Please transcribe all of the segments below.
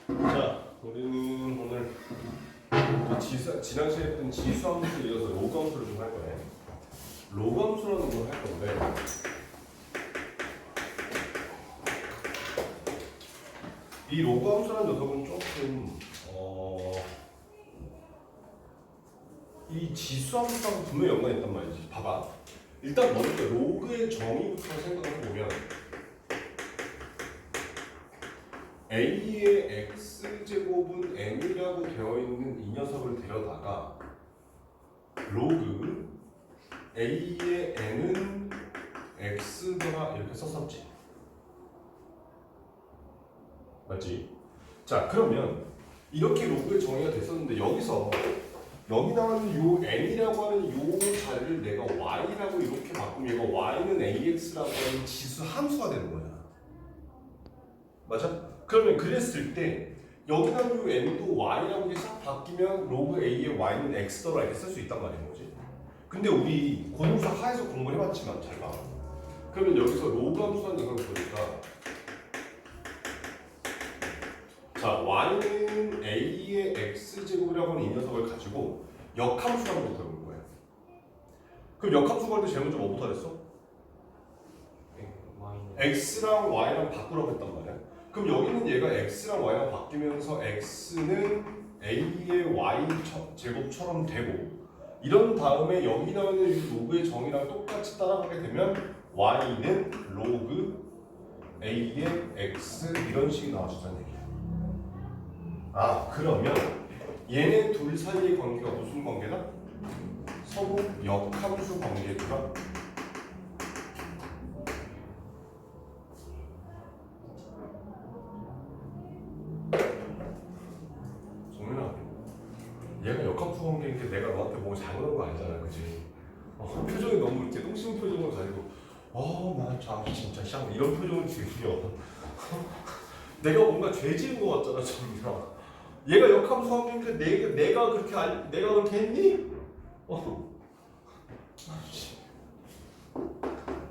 자, 우리는 오늘 지난 시간에 했던 지수함수에 이어서 로그함수를 좀 할 거예요. 로그함수라는 걸 할 건데 이 로그함수라는 녀석은 조금 이 지수함수랑 분명히 연관이 있단 말이지. 봐봐. 일단 먼저 로그의 정의부터 생각을 해보면 a의 x제곱은 n이라고 되어 있는 이 녀석을 데려다가 로그 a의 n은 x더라 이렇게 썼었지. 맞지? 자, 그러면 이렇게 로그의 정의가 됐었는데 여기 나오는 요 n이라고 하는 요 자리를 내가 y라고 이렇게 바꾸면 얘가 y는 ax라고 하는 지수 함수가 되는 거야. 맞아? 그러면 그랬을 때 여기 나오는 요 n도 y라고 이렇게 싹 바뀌면 로그 a의 y는 x더라 이렇게 쓸 수 있단 말인 거지. 근데 우리 고등수 하에서 공부를 해봤지만 잘 봐. 그러면 여기서 로그 함수라는 걸 보니까 자, y는 a의 x제곱이라고 하는 이 녀석을 가지고 역함수라는 걸 배우는 거예요. 그럼 역함수 구할 때 제일 먼저 뭐부터 했어? x랑 y랑 바꾸라고 했단 말이야. 그럼 여기는 얘가 x랑 y랑 바뀌면서 x는 a의 y 제곱처럼 되고 이런 다음에 여기 나오는 이 로그의 정의랑 똑같이 따라가게 되면 y는 로그 a의 x 이런 식이 나와준다는 얘기야. 아, 그러면 얘네 둘 사이의 관계가 무슨 관계다? 서로 역함수 관계구나. 정민아, 얘가 역함수 관계니까 내가 너한테 뭐 잘못한 거 아니잖아, 그치? 표정이 너무 이렇게 똥심 표정을 가지고 나 참 진짜 샹 이런 표정을 지으려 내가 뭔가 죄 지은 거 같잖아, 정민아. 얘가 역함수 관계인데 내가 그렇게 했니?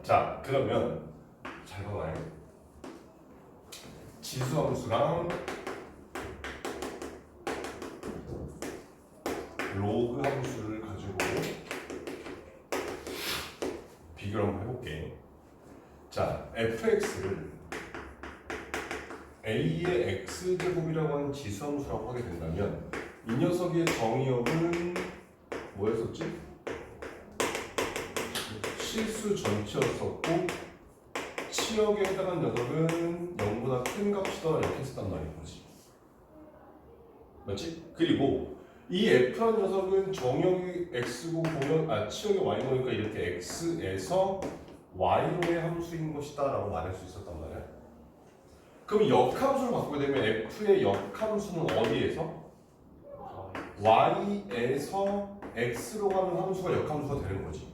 자, 그러면 잘 봐봐요. 지수함수랑 로그 함수를 가지고 비교를 한번 해볼게. 자, fx를 a의 x제곱이라고 하는 지수함수라고 하게 된다면 이 녀석의 정의역은 뭐였었지? 실수 전체였었고 치역에 해당한 녀석은 0보다 큰 값이다 이렇게 했었단 말인 거지. 맞지? 그리고 이 f라는 녀석은 정역이 x고 치역이 y니까 이렇게 x에서 y로의 함수인 것이다 라고 말할 수 있었단 말이야. 그럼 역함수를 바꾸게 되면 f의 역함수는 어디에서? y에서 x로 가는 함수가 역함수가 되는 거지.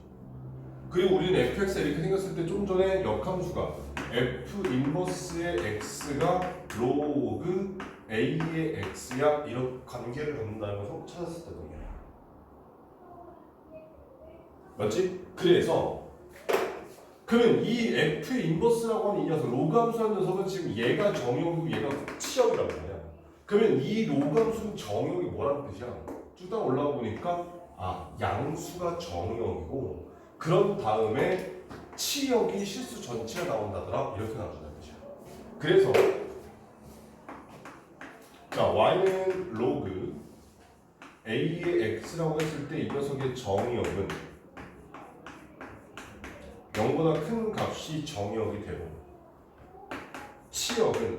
그리고 우리는 fx가 이렇게 생겼을 때 좀 전에 역함수가 f 인버스의 x가 로그 a의 x야 이런 관계를 갖는다는 것을 찾았었던 거야. 맞지? 그래서 그러면 이 f 인버스라고 하는 이 녀석 로그 함수라는 녀석은 지금 얘가 정역이고 얘가 치역이란 말이야. 그러면 이 로그 함수는 정역이 뭐라는 뜻이야? 쭉 따라 올라가 보니까 양수가 정역이고 그런 다음에 치역이 실수 전체가 나온다더라 이렇게 나와준다는 뜻이야. 그래서 자, y는 로그 a의 x라고 했을 때 이 녀석의 정역은 0보다 큰 값이 정역이 되고 치역은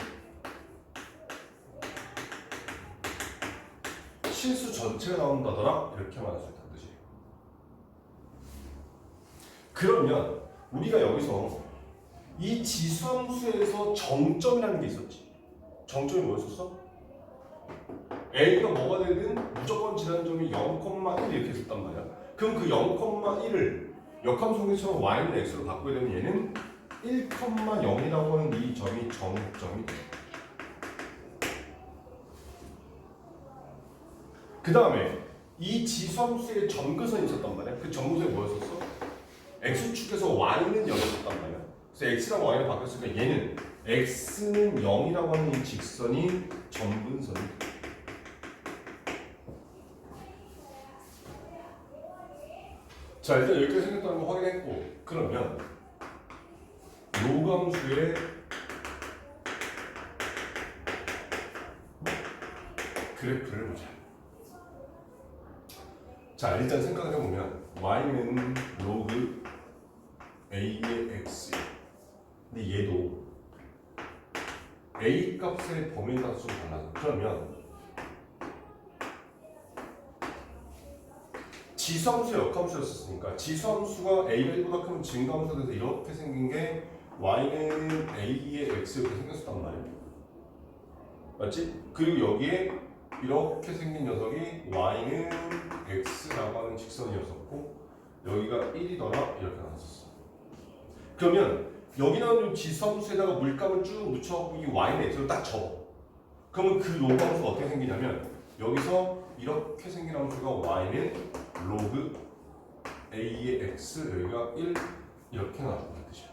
실수 전체가 나온다더라 이렇게 말할 수 있다는 뜻이에요. 그러면 우리가 여기서 이 지수함수에서 정점이라는 게 있었지. 정점이 뭐였었어? a가 뭐가 되든 무조건 지나는 점이 0,1 이렇게 있었단 말이야. 그럼 그 0,1을 역함수처럼 y는 x로 바꾸게 되면 얘는 1,0이라고 하는 이 점이 정점이 돼. 그 다음에 이 지수함수의 점근선이 있었단 말이야. 그 점근선이 뭐였었어? x축에서 y는 0이었단 말이야. 그래서 x랑 y를 바꿨으니까 얘는 x는 0이라고 하는 이 직선이 점근선입니다. 자, 일단 여기까지 생겼다는 거 확인했고, 그러면 요감수의 그래프를 보자. 자, 일단 생각을 해보면 y는 로그 a의 x. 근데 얘도 a 값의 범위가 좀 달라져. 그러면 지수함수의 역함수였으니까 지수함수가 a가 1보다 크면 증가함수가 돼서 이렇게 생긴 게 y는 a의 x 이렇게 생겼었단 말이야. 맞지? 그리고 여기에 이렇게 생긴 녀석이 y는 x라고 하는 직선이었었고 여기가 1이더라 이렇게 나왔었어. 그러면 여기 나오는 지수함수에다가 물감을 쭉 묻혀갖고 이 y는 x를 딱 접어. 그러면 그 로그함수가 어떻게 생기냐면 여기서 이렇게 생긴 함수가 y는 로그 a의 x 여기가 1 이렇게 나와준다는 뜻이야.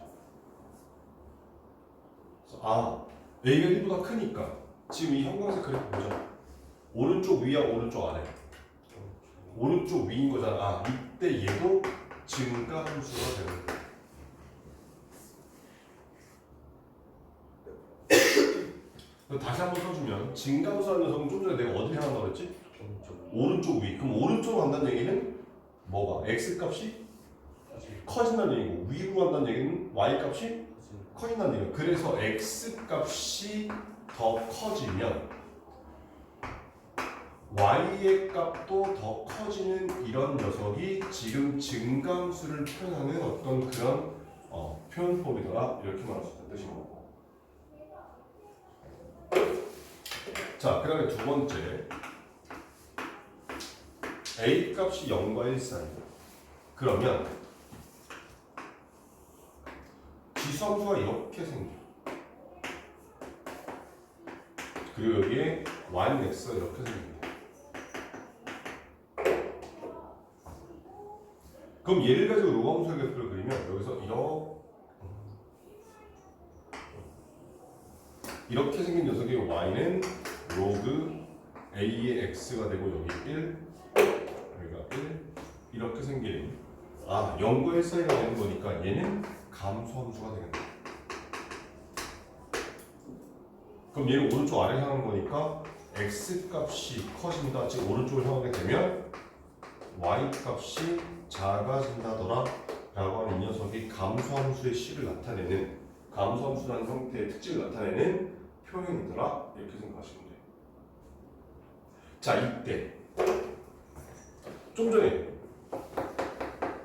아, a가 1보다 크니까 지금 이 형광색 그래프 보자. 오른쪽 위야 오른쪽 아래. 오른쪽 위인 거잖아. 아, 이때 얘도 증가 함수가 되는 거야. 다시 한번 써주면 증가 함수라는 녀석은 좀 전에 내가 어디를 향한다고 그랬지? 오른쪽 위. 그럼 오른쪽으로 간다는 얘기는 뭐가? x 값이 커진다는 얘기고 위로 간다는 얘기는 y 값이 커진다는 얘기야. 그래서 x 값이 더 커지면 y의 값도 더 커지는 이런 녀석이 지금 증감수를 표현하는 어떤 그런 표현법이더라 이렇게 말할 수 있다는 뜻인 거고. 자, 그 다음에 두 번째 a 값이 0과 1 사이다. 그러면 지수함수가 이렇게 생겨. 그리고 여기에 y는 x가 이렇게 생깁니다. 그럼 얘를 가지고 로그함수의 그래프를 그리면 여기서 이렇게 생긴 녀석이 y는 로그 a의 x가 되고 여기 1 여기가 1 이렇게 생긴 0과 1 사이가 되는 거니까 얘는 감소함수가 되겠다. 그럼 얘는 오른쪽 아래 향하는 거니까 x 값이 커진다 즉 오른쪽을 향하게 되면 y 값이 작아진다더라 라고 하는 이 녀석이 감소함수의 식을 나타내는 감소함수라는 형태의 특징을 나타내는 표현이더라 이렇게 생각하시면 돼요. 자, 이때 좀 전에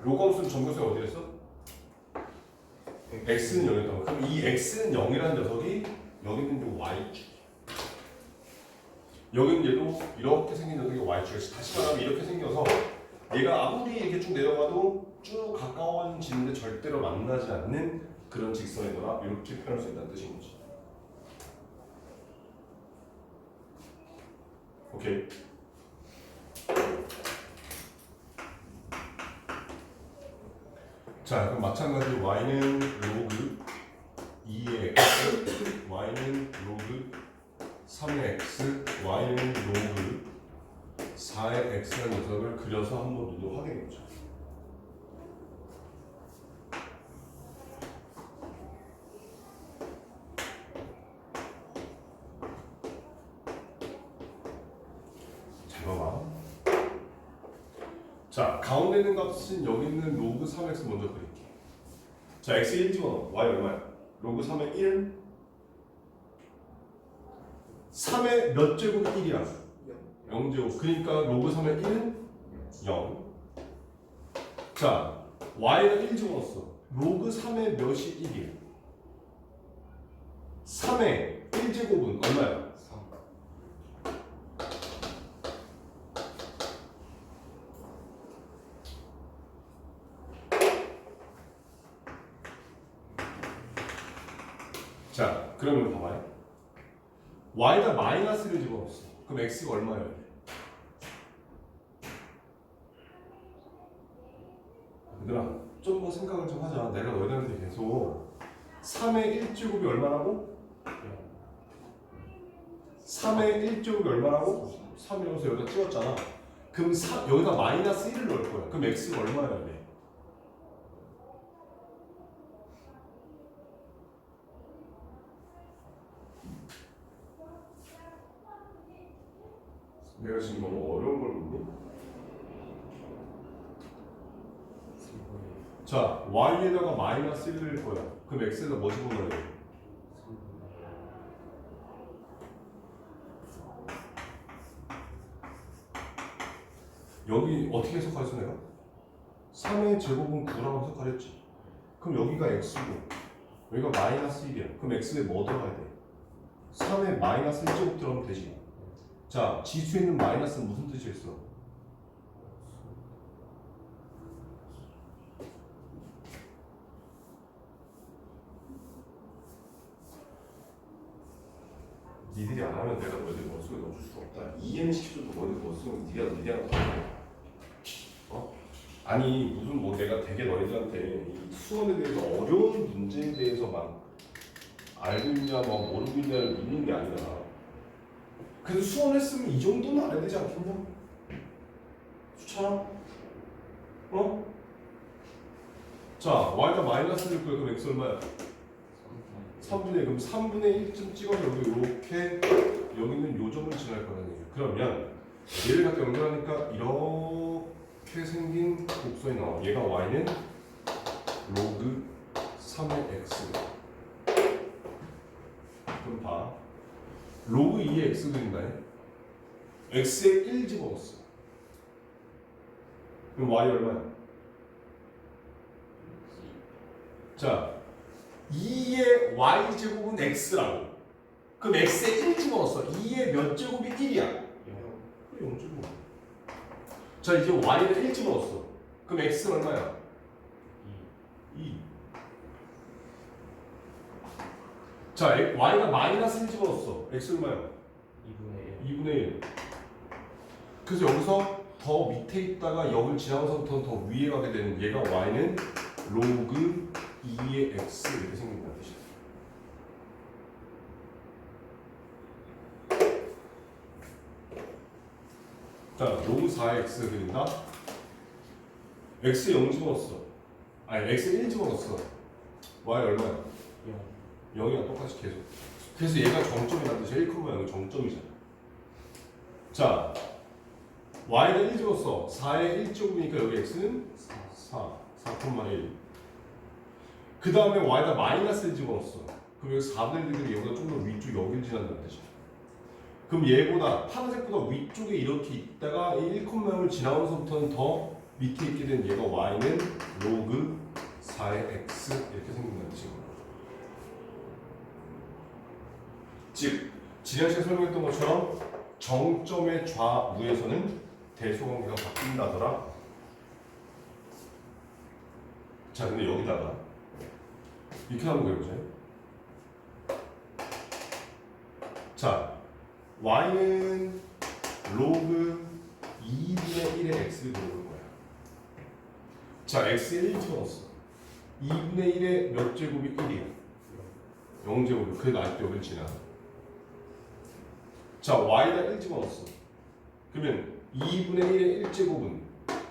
로그함수는 점근선이 어디 했어? x는 0이었던 거. 그럼 이 x는 0이라는 녀석이 여기 있는 y축 여기 있는 얘도 이렇게 생긴 녀석이 y축. 다시 말하면 이렇게 생겨서 얘가 아무리 이렇게 쭉 내려가도 쭉 가까워지는데 절대로 만나지 않는 그런 직선이더라 이렇게 표현할 수 있다는 뜻인 거지. 오케이. 자, 그럼 마찬가지로 y는 로그 2의 x, y는 로그 3의 x, y는 로그 4의 x라는 녀석을 그려서 한번 눈으로 확인해보자. 잘 봐봐. 자, 가운데 있는 값은 여기 있는 로그 3x 먼저 그릴게. 자, x 1 집어넣어. y 얼마야? 로그 3의 1 3의 몇 제곱 1이야? 0제곱. 그러니까 로그 3의 1은 0. 자, y가 1 집어넣었어. 로그 3의 몇이 1이야? 3의 1제곱은 얼마야? 3. 자, 그러면 봐봐요. y가 마이너스를 집어넣었어. 그럼 x가 얼마여야 돼? 얘들아, 좀 더 생각을 좀 하자. 내가 너희들한테 계속 3의 1제곱이 얼마라고? 3의 1제곱이 얼마라고? 3이라서 여기다 찍었잖아. 그럼 여기다 마이너스 1을 넣을 거야. 그럼 x가 얼마야 돼? 내가 지금 너무 어려운 걸 묻니? 자, y에다가 마이너스 1을 넣을 거야. 그럼 x에다 뭐 집어넣어야 돼? 여기 어떻게 해석하랬어 내가? 3의 제곱은 9라고 해석하랬지. 그럼 여기가 x고 여기가 마이너스 1이야. 그럼 x에 뭐 들어가야 돼? 3의 마이너스 1제곱 들어가면 되지. 자, 지수에 있는 마이너스는 무슨 뜻이었어? 니들이 안 하면 내가 너희들 머릿속에 넣어줄 수 없다. 이해는 시켜줘도 너희들 머릿속에 니가 어? 아니 무슨 뭐 내가 되게 너희들한테 이 수원에 대해서 어려운 문제에 대해서 막 알고 있냐 막 모르고 있냐를 묻는 게 아니라 그래도 수원 했으면 이 정도는 알아야 되지 않겠냐? 수찬아? 어? 자, y가 마이너스일 거야. 그럼 x 얼마야? 3분의 1. 그럼 3분의 1쯤 찍어서 여기 이렇게 여기 있는 요 점을 지날 거라는 얘기야. 그러면 얘를 갖다 연결하니까 이렇게 생긴 곡선이 나와. 얘가 y는 로그 3의 x. 그럼 봐. 로그 2의 x 그린다. x에 1 집어넣었어. 그럼 y 얼마야? 자, 2의 y제곱은 x라고. 그럼 x에 1 집어넣었어. 2의 몇 제곱이 1이야? 0제곱. 자, 이제 y를 1 집어넣었어. 그럼 x는 얼마야? 2. 자, y가 마이너스 1 집어넣었어. x 얼마야? 2분의 1. 그래서 여기서 더 밑에 있다가 여기를 지나면서부터 더 위에 가게 되는 얘가 y는 로그 2의 x 이렇게 생긴다는 뜻이야. 자, 로그 4의 x 그린다. x 0 집어넣었어. 아니, x 1 집어넣었어. y 얼마야? 0이랑 똑같이 계속. 그래서 얘가 정점이라는 뜻이야. 1,0이 정점이잖아. 자, y가 1 집었어. 4의 1제곱이니까 여기 x는 4,1. 그 다음에 y가 마이너스 1 집어넣었어. 그럼 여기 4분의 1들이 여기가 좀 더 위쪽 여기를 지난다는 뜻이야. 그럼 얘보다 파란색보다 위쪽에 이렇게 있다가 이 1,0을 지나면서부터는 더 밑에 있게 된 얘가 y는 로그 4의 x 이렇게 생긴다는 뜻이거든. 즉, 지난 시간에 설명했던 것처럼 정점의 좌우에서는 대소관계가 바뀐다더라. 자, 근데 여기다가 이렇게 하는 거예요, 보세요. 자, y는 로그 2분의 1의 x를 들어올 거야. 자, x에 1 집어넣었어. 2분의 1의 몇 제곱이 1이야? 0제곱이. 그래도 아직도 여기를 지나. 자, y에다 1 집어넣었어. 그러면 2분의 1의 1제곱은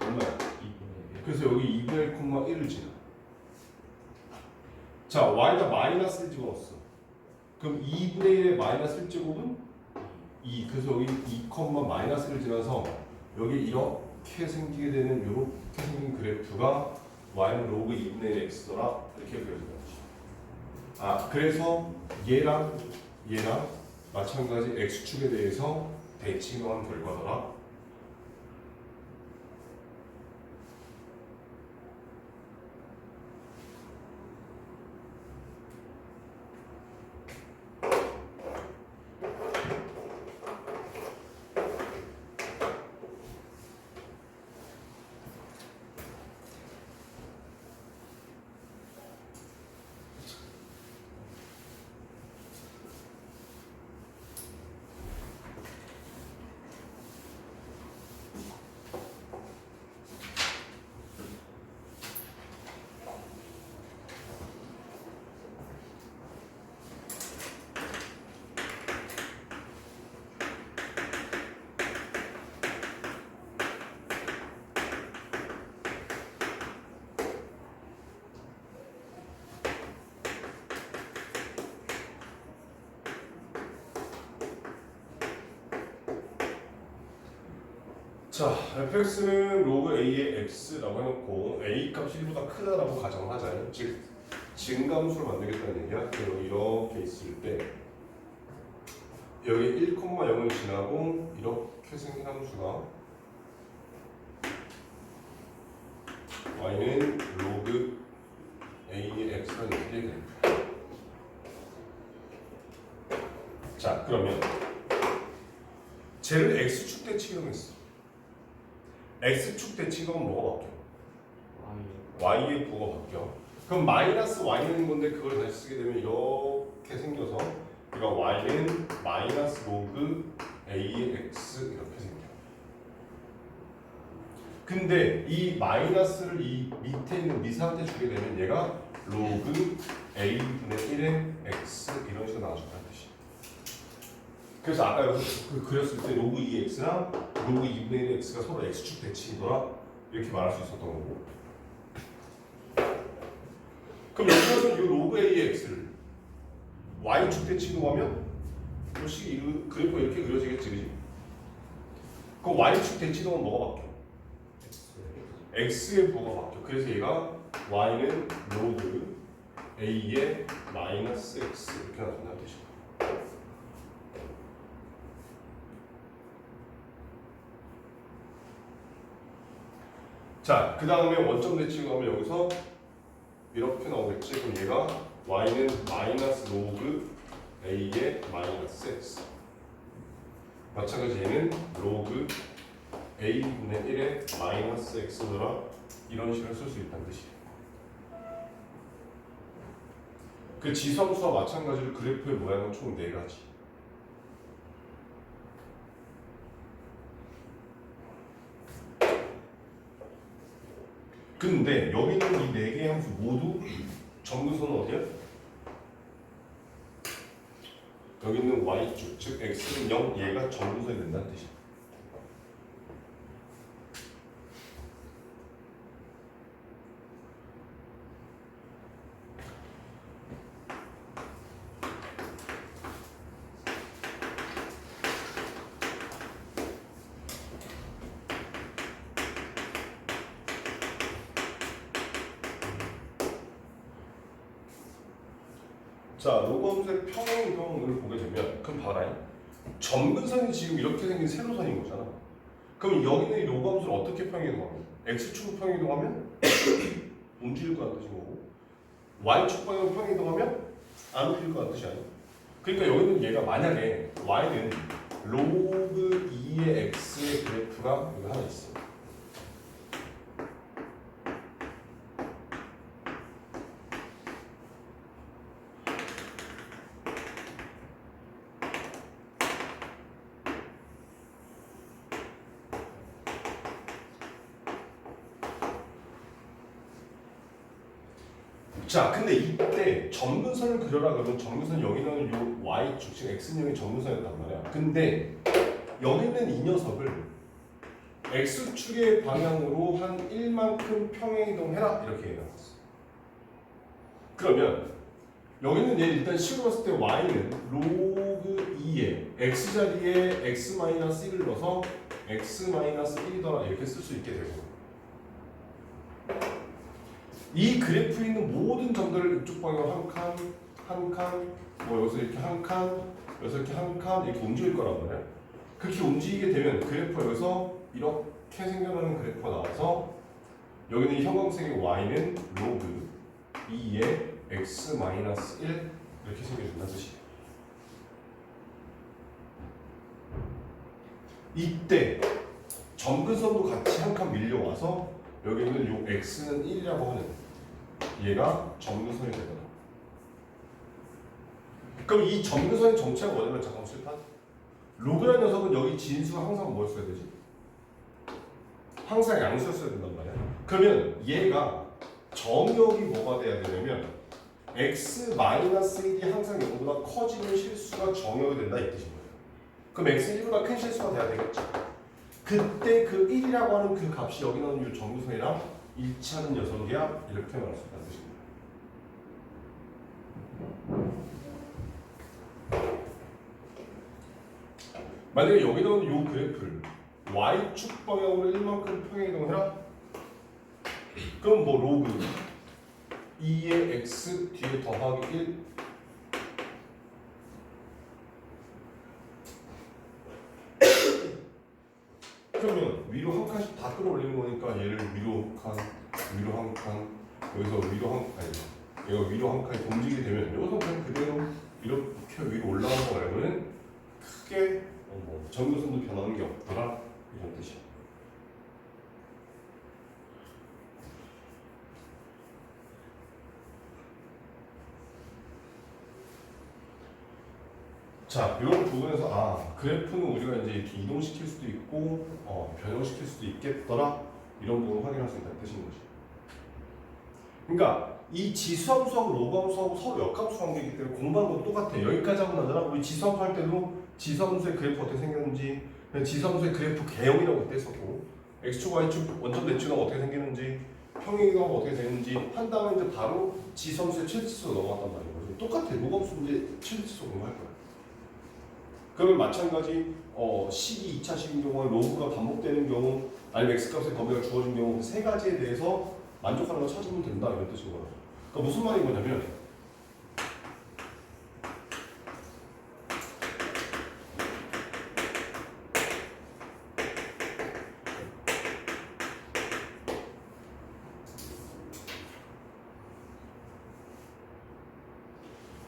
얼마야? 2분의 1. 그래서 여기 2분의 1,1을 지나. 자, y에다 마이너스 1 집어넣었어. 그럼 2분의 1의 마이너스 1제곱은 2. 그래서 여기 2, 마이너스 1을 지나서 여기 이렇게 생기게 되는 이렇게 생긴 그래프가 y는 로그 2분의 1 x더라. 이렇게 그려진 거지. 아, 그래서 얘랑 마찬가지 x축에 대해서 대칭한 결과더라. 자, fx는 로그 a의 x라고 해놓고 a 값이 1보다 크다라고 가정하자요. 즉 증감수를 만들겠다는 얘기야. 그리고 이렇게 있을 때 여기 1,0을 지나고 이렇게 생긴 함수가 y는 로그 a의 x가 이렇게 되는 거야. 자, 그러면 쟤를 x축 대칭이라고 했어. x축 대칭하면 뭐가 바뀌어? y의 부호가 바뀌어. 그럼 마이너스 y는 건데 그걸 다시 쓰게 되면 이렇게 생겨서 그러니까 y는 마이너스 로그 a의 x 이렇게 생겨. 근데 이 마이너스를 이 밑에 있는 미사한테 주게 되면 얘가 로그 a분의 1의 x 이런 식으로 나와준다는 뜻이야. 그래서 아까 여기서 그렸을 때 로그 2x랑 로그 2분의 1의 x가 서로 x축 대칭이더라 이렇게 말할 수 있었던 거고. 그럼 여기서 이 로그 a의 x를 y축 대칭으로 하면 역시 그래프가 이렇게 그려지겠지, 그지? 그 y축 대칭으로 하면 뭐가 바뀌어? x의 부호가 바뀌어. 그래서 얘가 y는 로그 a의 마이너스 x 이렇게 나타난다는 뜻이야. 자, 그 다음에 원점 대칭을 하면 여기서 이렇게 나오겠지. 그럼 얘가 y는 마이너스 로그 a의 마이너스 x. 마찬가지 얘는 로그 a분의 1의 마이너스 x더라. 이런 식으로 쓸 수 있다는 뜻이에요. 그 지수함수와 마찬가지로 그래프의 모양은 총 4가지. 근데 여기 있는 이 4개의 함수 모두 점근선은 어디야? 여기 있는 y축, 즉 x는 0, 얘가 점근선이 된다는 뜻이야. 자, 로그 함수의 평행이동을 보게 되면 그럼 봐라. 점근선이 지금 이렇게 생긴 세로선인 거잖아. 그럼 여기는 이 로그 함수를 어떻게 평행이동하면? x축으로 평행이동하면 움직일 거라는 뜻인 거고 y축 방향으로 평행이동하면 안 움직일 거라는 뜻이 아니야. 그러니까 여기는 얘가 만약에 y는 로그 2의 x의 그래프가 여기 하나 있어. 자, 근데 이때 점근선을 그려라 그러면 점근선 여기는 요 y축, 즉 x는 점근선이었단 말이야. 근데 여기 있는 이 녀석을 x축의 방향으로 한 1만큼 평행이동해라 이렇게 해놨어. 그러면 여기는 얘 일단 식으로 봤을 때 y는 로그 2에 x자리에 x-1을 넣어서 x-1이더라 이렇게 쓸 수 있게 되고 이 그래프에 있는 모든 점들을 이쪽 방향으로 한 칸, 뭐 여기서 이렇게 한 칸, 여기서 이렇게 한 칸 이렇게 움직일 거란 말이야. 그렇게 움직이게 되면 그래프가 여기서 이렇게 생겨나는 그래프가 나와서 여기는 이 형광색의 y는 로그 2의 x-1 이렇게 생겨준다는 뜻이에요. 이때 점근선도 같이 한 칸 밀려와서 여기는 요 x는 1이라고 하는 얘가 점근선이 되더라. 그럼 이 점근선의 정체가 뭐냐면 잠깐 실판. 로그라는 녀석은 여기 진수가 항상 뭐였어야 되지? 항상 양수였어야 된단 말이야. 그러면 얘가 정역이 뭐가 돼야 되냐면 x-1이 항상 0보다 커지는 실수가 정역이 된다 이 뜻인 거예요. 그럼 x는 1보다 큰 실수가 돼야 되겠죠. 그때 그 1이라고 하는 그 값이 여기 나오는 이 점근선이랑 일치하는 녀석이야 이렇게 말할 수 있다는 뜻입니다. 만약에 여기 나오는 이 그래프를 y축 방향으로 1만큼 평행이동해라. 그럼 뭐 로그 2의 x 뒤에 더하기 1 그러면 위로 한 칸씩 다 끌어올리는 거니까 얘를 위로 한 칸, 위로 한 칸, 여기서 위로 한 칸, 얘가 위로 한 칸이 움직이게 되면 여기서 그냥 그대로 이렇게 위로 올라가는 거 말고는 크게 뭐 전도선도 변하는 게 없더라 이런 뜻이야. 자, 이런 부분에서 그래프는 우리가 이제 이렇게 이동시킬 수도 있고 변형시킬 수도 있겠더라 이런 부분을 확인할 수 있다는 뜻인 거지. 그러니까 이 지수함수하고 로그함수하고 서로 역함수 관계이기 때문에 공부하는 건 똑같아. 여기까지 하고 나잖아. 우리 지수함수 할 때도 지수함수의 그래프 어떻게 생겼는지, 지수함수의 그래프 개형이라고 그때 했었고, x축, y축, 원점 대칭하면 어떻게 생기는지, 평행이동하면 어떻게 되는지 한 다음에 이제 바로 지수함수의 최대치수로 넘어갔단 말이야. 똑같아. 로그함수 문제 최대치수 공부할 거야. 그러면 마찬가지 식이 2차식인 경우에 로그가 반복되는 경우 아니면 x값의 범위가 주어진 경우 그 세 가지에 대해서 만족하는 거 찾으면 된다 이런 뜻인 거예요. 그러니까 무슨 말인 거냐면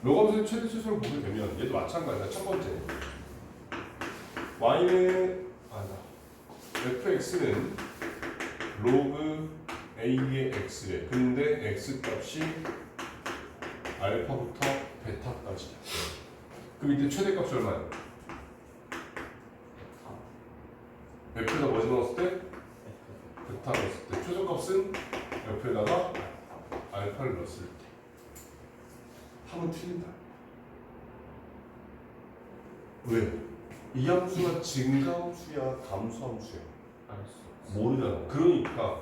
로그함수의 최대치수를 보게 되면 얘도 마찬가지다. 첫 번째 y는 fx는 로그 a의 x래. 근데 x 값이 알파부터 베타까지. 그 밑에 최대값이 얼마야? f에다 뭐 넣었을 때? 베타 넣었을 때. 최소값은 f에다가 알파를 넣었을 때. 하면 틀린다. 왜? 이 함수가 증가함수야, 감소함수야? 모르잖아. 그러니까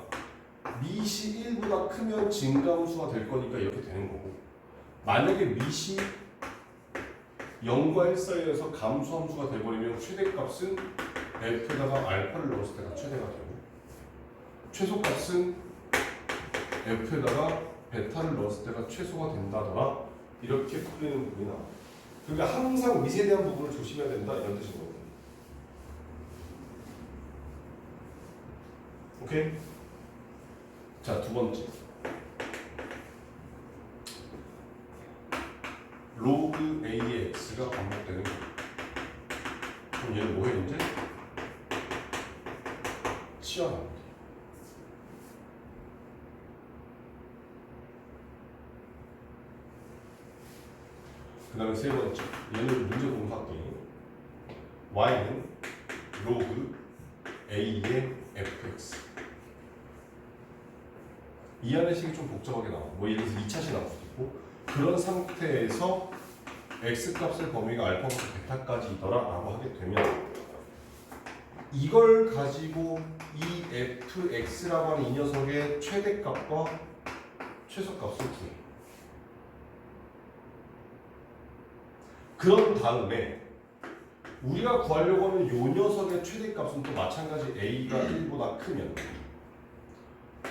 미시 1보다 크면 증가함수가 될 거니까 이렇게 되는 거고, 만약에 미시 0과 1 사이에서 감소함수가 돼버리면 최대값은 f에다가 알파를 넣었을 때가 최대가 되고, 최소값은 f에다가 베타를 넣었을 때가 최소가 된다더라. 이렇게 풀리는 부분이 나와. 그러니까 항상 미세대한 부분을 조심해야 된다 이런 뜻인 거거든요. 오케이? 자, 두 번째. 로그 a의 x가 반복되는 거. 그럼 얘는 뭐해 이제? 치환합니다. 그 다음에 세 번째. 얘는 문제 공부할게. y는 로그 a의 fx. 이 안의 식이 좀 복잡하게 나와. 뭐 예를 들어서 2차식 나올 수도 있고, 그런 상태에서 x값의 범위가 알파부터 베타까지이더라 라고 하게 되면 이걸 가지고 이 fx라고 하는 이 녀석의 최대값과 최소값을 구해. 그런 다음에 우리가 구하려고 하는 이 녀석의 최대값은 또 마찬가지 a가 1보다 크면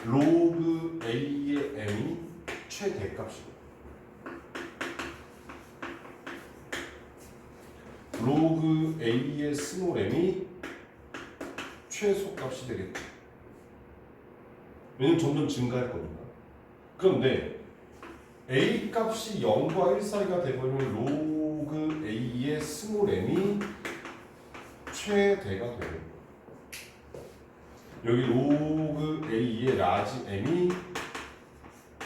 로그 a의 m이 최대값이고, 로그 a의 스몰 m이 최소값이 되겠죠. 왜냐면 점점 증가할 거니까. 그런데 a 값이 0과 1 사이가 되버리면 로그 a의 스몰 m이 최대가 돼요. 여기 로그 a의 라지 m이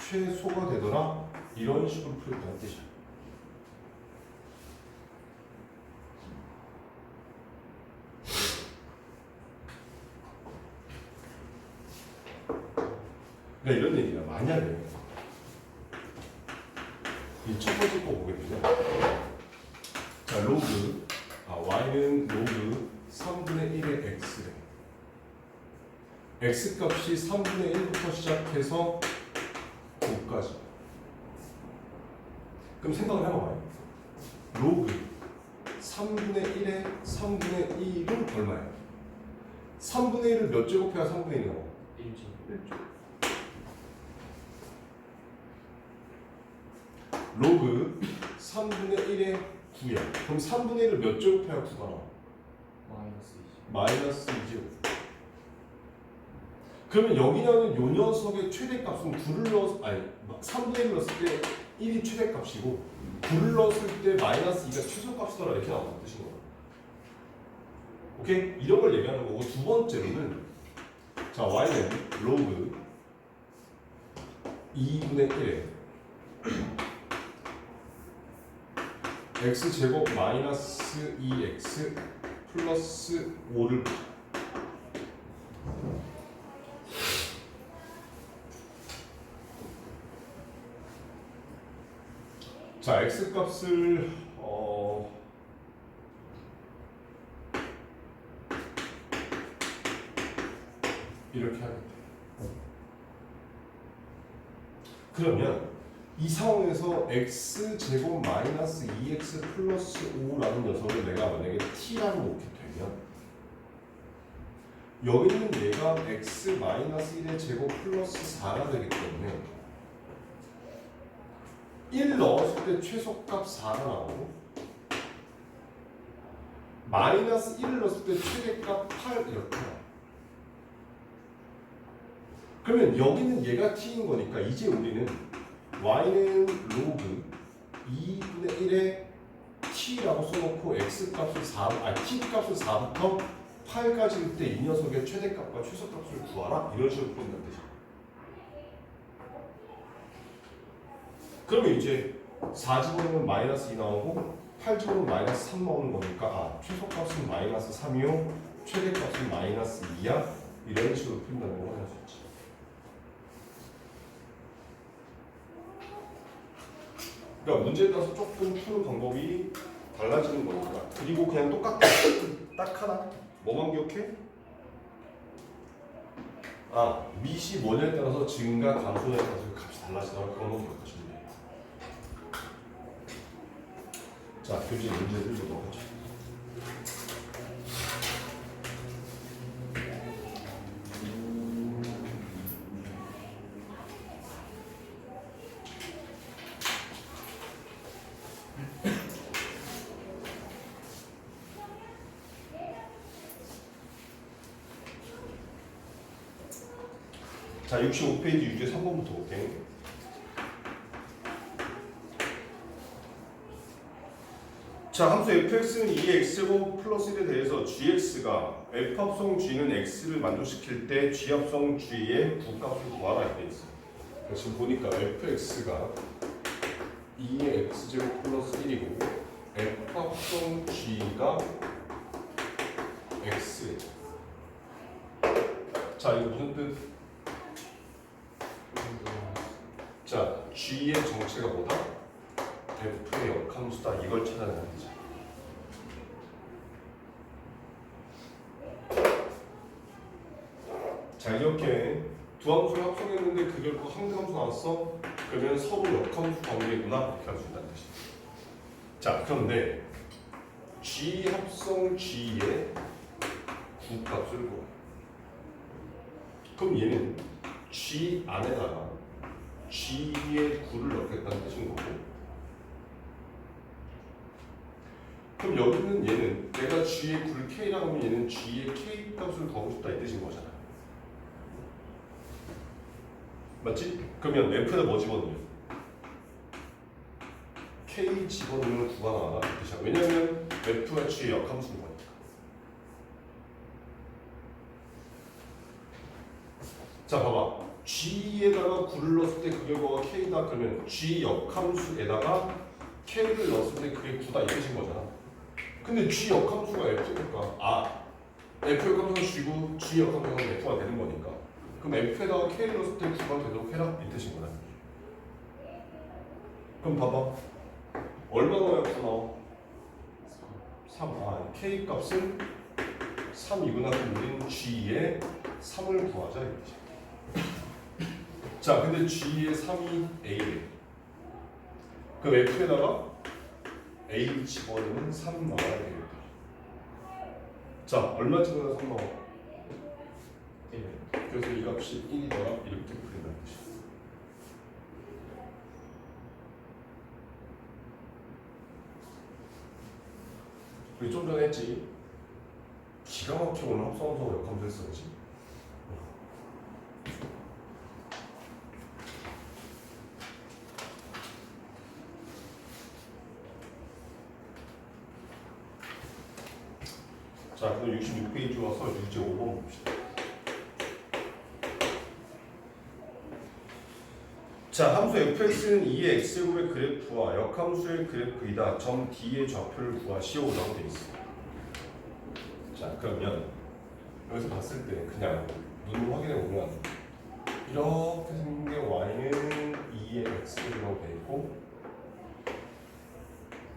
최소가 되더라. 이런 식으로 풀었다는 뜻이야. 그러니까 이런 얘기가 만약에 이 첫 번째 거 보게 되면 자 로그 y는 로그 3분의 1의 x래. x값이 3분의 1부터 시작해서 5까지. 그럼 생각을 해봐봐요. 로그 3분의 1의 3분의 1은 얼마야? 3분의 1을 몇 제곱해야 3분의 1이 나와? 1제곱. 로그 3분의 1의 9야. 그럼 3분의 1을 몇 제곱해야 9가 나와? 마이너스 20. 마이너스 2제곱. 그러면 여기 나오는 요 녀석의 최대값은 9를 넣었, 아니 3분의 1을 넣었을 때 1이 최대값이고 9를 넣었을 때 마이너스 2가 최소값이더라 이렇게 나온다는 뜻인 거야. 오케이? 이런 걸 얘기하는 거고 두 번째로는 자 y는 로그 2분의 1에 x제곱 마이너스 2x 플러스 5를 보자. 자, x값을 이렇게 하겠다. 그러면 이 상황에서 x제곱 마이너스 2x 플러스 5라는 녀석을 내가 만약에 t라고 놓게 되면 여기 있는 얘가 x 마이너스 1의 제곱 플러스 4가 되기 때문에 1 넣었을 때 최소값 4가 나오고 마이너스 1을 넣었을 때 최대값 8 이렇게 나와. 그러면 여기는 얘가 t인 거니까 이제 우리는 y는 로그 2분의 1에 t라고 써놓고 x 값을 4, t 값을 4부터 8까지일 때 이 녀석의 최대값과 최소값을 구하라 이런 식으로 풀면 되죠. 그러면 이제 4 집어넣으면 마이너스 2 나오고 8 집어넣으면 마이너스 3 나오는 거니까 최소값은 마이너스 3이요 최대값은 마이너스 2야 이런 식으로 풀린다는 걸 할 수 있지. 그러니까 문제에 따라서 조금 푸는 방법이 달라지는 거니까. 그리고 그냥 똑같다. 딱 하나. 뭐만 기억해? 밑이 뭐냐에 따라서 증가 감소에 따라서 값이 달라지더라. 그런 거 기억하시면 돼요. 자, 교재 문제를 보도록 하죠. 자, 65페이지 유제 3번부터 볼게요. 자, 함수 fx는 2x제곱 플러스 1에 대해서 gx가 f합성 g는 x를 만족시킬 때 g합성 g의 부값을 구하라 이렇게 돼 있어요. 지금 보니까 fx가 2의 x제곱 플러스 1이고 f합성 g가 x. 자, 이거 무슨 뜻? 자, g의 정체가 뭐다? f의 역함수다. 이걸 찾아내는 거죠. 자, 이렇게 두 함수를 합성했는데 그 결과 한 함수 나왔어? 그러면 서로 역함수 관계구나 이렇게 할 수 있다는 뜻이야. 자, 그런데 g 합성 g의 구값을 구해. 그럼 얘는 g 안에다가 g의 9를 넣겠다는 뜻인 거고, 그럼 여기는 얘는 내가 g의 9를 k라고 하면 얘는 g의 k 값을 구하고 싶다 이 뜻인 거잖아. 맞지? 그러면 f에다 뭐 집어넣냐? k 집어넣으면 9가 나와라 이 뜻이야. 왜냐면 f가 g의 역함수인 거니까. 자, 봐봐. g에다가 9를 넣었을 때 그 결과가 k다. 그러면 g 역함수에다가 k를 넣었을 때 그게 9다 이 뜻인 거잖아. 근데 g 역함수가 f니까 f 역함수가 g고 g 역함수가 f가 되는 거니까 그럼 f에다가 k를 넣었을 때 9가 되도록 해라 이 뜻인 거다. 그럼 봐봐. 얼마 넣어야 9 나와? 3. k 값은 3이구나. 그럼 우리는 g의 3을 구하자 이 뜻이야. 자, 근데 g의 3이 a래. 그럼 f에다가 a 집어넣으면 3 나와야 되겠다. 자, 얼마 집어넣으면 3 나와? 그래서 이 값이 1이더라 이렇게 그린다는 뜻이야. 우리 좀 전에 했지. 기가 막히게 오늘 합성함수하고 역함수 했어, 그치? 자, 그럼 66페이지 와서 유제 5번 봅시다. 자, 함수 fx는 2의 x제곱의 그래프와 역함수의 그래프이다. 점 D의 좌표를 구하시오라고 되어 있어. 자, 그러면 여기서 봤을 때 그냥 눈으로 확인해 보면 이렇게 생긴 게 y는 2의 x제곱이라고 되어 있고,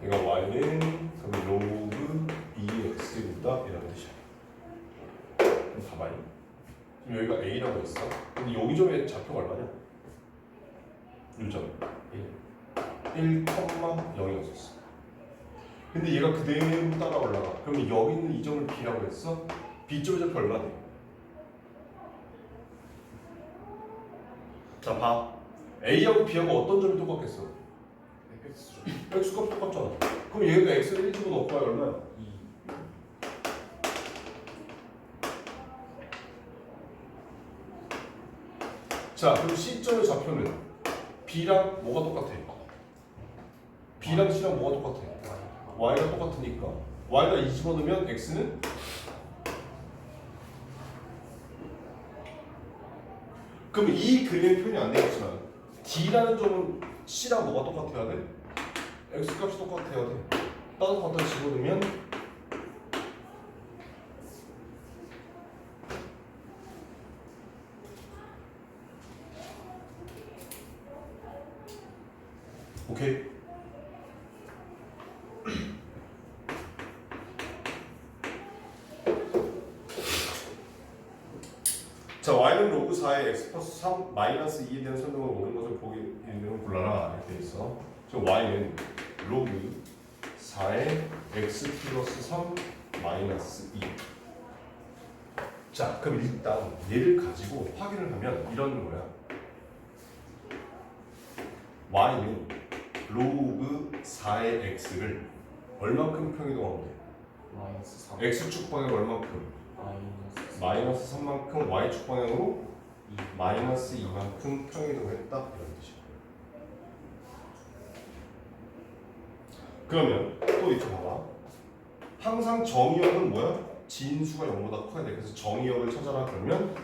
얘가 y는 그럼 로그 2의 x제곱이다 이런 뜻이야. 그럼 봐봐요. 지금 여기가 a라고 했어. 근데 여기 점의 좌표가 얼마냐? 1점 1,0이었었어. 근데 얘가 그대로 따라 올라가. 그러면 여기 있는 이 점을 B라고 했어. B점의 좌표 얼마 돼? 자, 봐. A하고 B하고 어떤 점이 똑같겠어? X값 똑같잖아. 그럼 얘가 X를 1 집어넣고 봐야 얼마야? 2. 자, 그럼 C점의 좌표는 B랑 뭐가 똑같아? B랑 C랑 뭐가 똑같아? Y가 똑같으니까 Y가 2 집어넣으면 X는 그럼 이 그림의 표현이 안 되겠지만 D라는 점은 C랑 뭐가 똑같아야 돼? X값이 똑같아야 돼. 따로 갖다 집어넣으면 오케이. 자, y는 로그 4의 x 플러스 3 마이너스 2에 대한 설명을 모든 것을 보기 있는 골라라 이렇게 돼 있어. 저 y는 로그 4의 x 플러스 3 마이너스 2. 자, 그럼 일단 얘를 가지고 확인을 하면 이런 거야. y는 로그 4의 x를 얼만큼 평이동하면 돼? 마이너스 3 x축 방향 얼만큼? 마이너스 3만큼 y축 방향으로 마이너스 2만큼 평이동했다 이런 뜻이야. 그러면 또 이렇게 봐봐. 항상 정의역은 뭐야? 진수가 0보다 커야 돼. 그래서 정의역을 찾아라. 그러면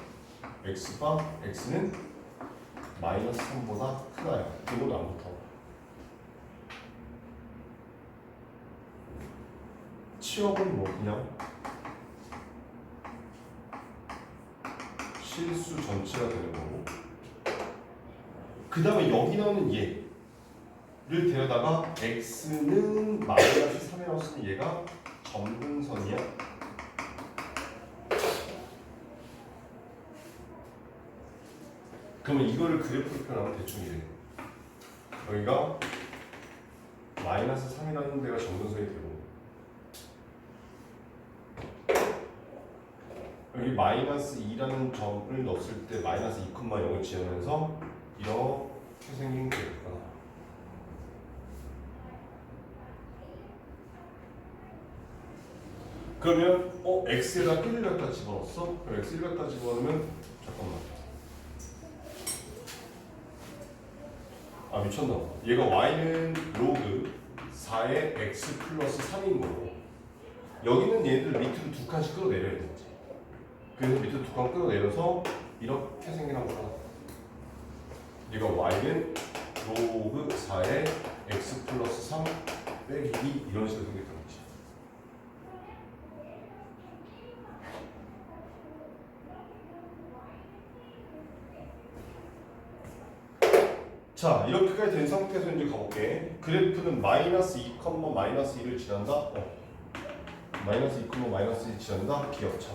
x는 마이너스 3보다 크다야. 이건 안 붙어. 치역은 뭐 그냥 실수 전체가 되는 거고, 그 다음에 여기 나오는 얘를 데려다가 x는 마이너스 3에 나왔으니 얘가 점근선이야. 그러면 이거를 그래프로 표현하면 대충 이래. 여기가 마이너스 3이라는 데가 점근선이 되고, 여기 마이너스 2라는 점을 넣었을 때 마이너스 2,0을 지으면서 이렇게 생긴 그래프가 나와. 그러면 x에다 1을 갖다 집어넣었어? 그럼 x 1 갖다 집어넣으면 잠깐만. 아, 미쳤나? 얘가 y는 로그 4의 x 플러스 3인 거고, 여기는 얘들 밑으로 두 칸씩 끌어내려야 되지. 그래서 밑으로 두 칸 끌어내려서 이렇게 생긴 함수가 나와. 얘가 y는 로그 4의 x 플러스 3 빼기 2 이런 식으로 생겼던 거지. 자, 이렇게까지 된 상태에서 이제 가볼게. 그래프는 마이너스 2, 마이너스 2를 지난다. 마이너스 2, 마이너스 2 지난다. 기억차.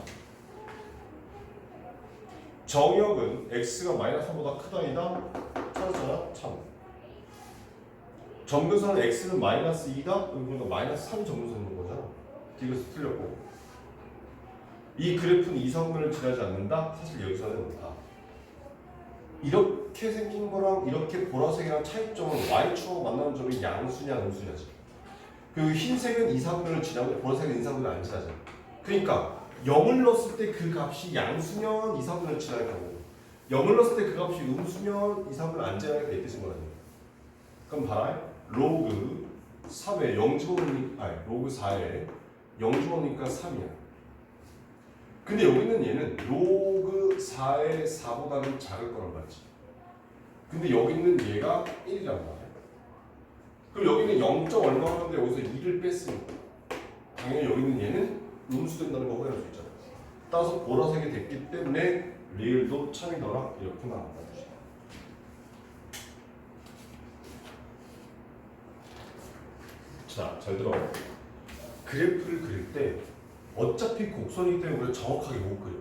정역은 x가 마이너스 3보다 크다이다. 찾았잖아. 참. 점근선은 x는 마이너스 2다. 그러니까 마이너스 3 점근선인 거잖아. 이것도 틀렸고. 이 그래프는 이사분면을 지나지 않는다? 사실 여기서는 이렇게 생긴 거랑 이렇게 보라색이랑 차이점은 y축하고 만나는 점이 양수냐 음수냐지. 그리고 흰색은 이사분면을 지나고 보라색은 이사분면을 안 지나잖아. 그러니까 0을 넣었을 때 그 값이 양수면 이사분면을 지나야 하고 0을 넣었을 때 그 값이 음수면 이사분면을 안 지나야 돼. 이 뜻인 거라니. 그럼 봐라. 로그 3에 0 집어넣으니 아니 로그 4에 0 집어넣으니까 3이야. 근데 여기는 얘는 로그 4의 4보다는 작을 거란 말이지. 근데 여기는 얘가 1이란 말이야. 그럼 여기는 0. 얼마인데 여기서 2를 뺐으니까 당연히 여기는 얘는 음수된다는 거 확인할 수 있잖아. 따라서 보라색이 됐기 때문에 리을도 참이더라 이렇게 나온다. 자, 잘 들어. 그래프를 그릴 때 어차피 곡선이기 때문에 우리가 정확하게 못 그려.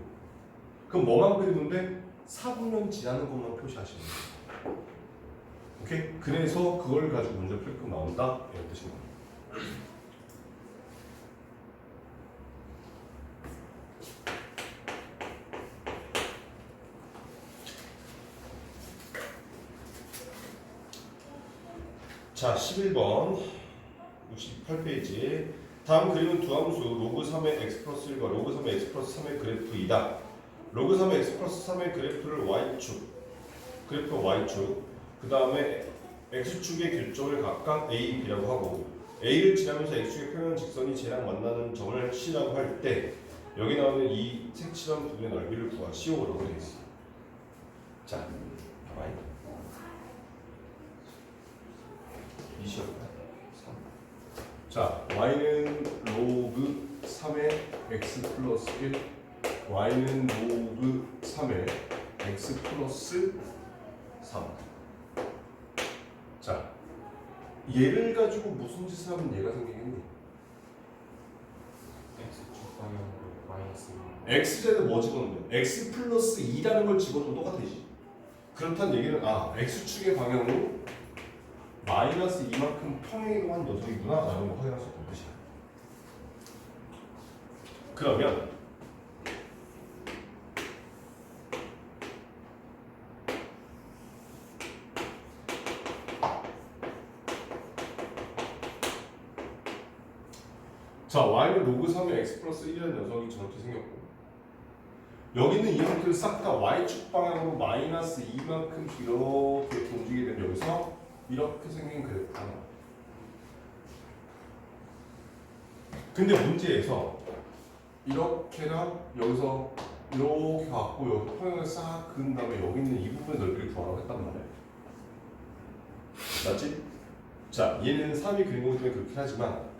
그럼 뭐만 그리는데 4분면 지나는 것만 표시하시는 거예요. 오케이? 그래서 그걸 가지고 문제 풀 거 나온다 이런 뜻인 거예요. 자, 11번 68페이지. 다음 그림은 두 함수 로그 3의 x 플러스 1과 로그 3의 x 플러스 3의 그래프이다. 로그 3의 x 플러스 3의 그래프를 y축, 그래프 y축, 그 다음에 x축의 교점을 각각 a, b라고 하고 a를 지나면서 x축의 평행 직선이 쟤랑 만나는 점을 c라고 할 때 여기 나오는 이 색칠한 부분의 넓이를 구하시오라고 되어 있어. 자, 봐봐요. 이 시험. 자, y는 로그 3의 x 플러스 1, y는 로그 3의 x 플러스 3. 자, 얘를 가지고 무슨 짓을 하면 얘가 생기겠니? x축 방향으로 마이너스 x제는 뭐 집어넣는 거야? x 플러스 2라는 걸 집어넣으면 똑같아지. 그렇다는 얘기는 x축의 방향으로 마이너스 2만큼 평행한 녀석이구나 라는 걸 확인할 수 있는 뜻이야. 그러면 자, y는 로그 3의 x 플러스 1이라는 녀석이 저렇게 생겼고 여기는 이 형태를 싹 다 y축 방향으로 마이너스 2만큼 이렇게 움직이게 되면 여기서 이렇게 생긴 그래프가 나와. 근데 문제에서 이렇게랑 여기서 이렇게 갖고 여기 평행을 싹 그은 다음에 여기 있는 이 부분의 넓이를 구하라고 했단 말이야. 맞지? 자, 얘는 3이 그린 거기 때문에 그렇게 하지만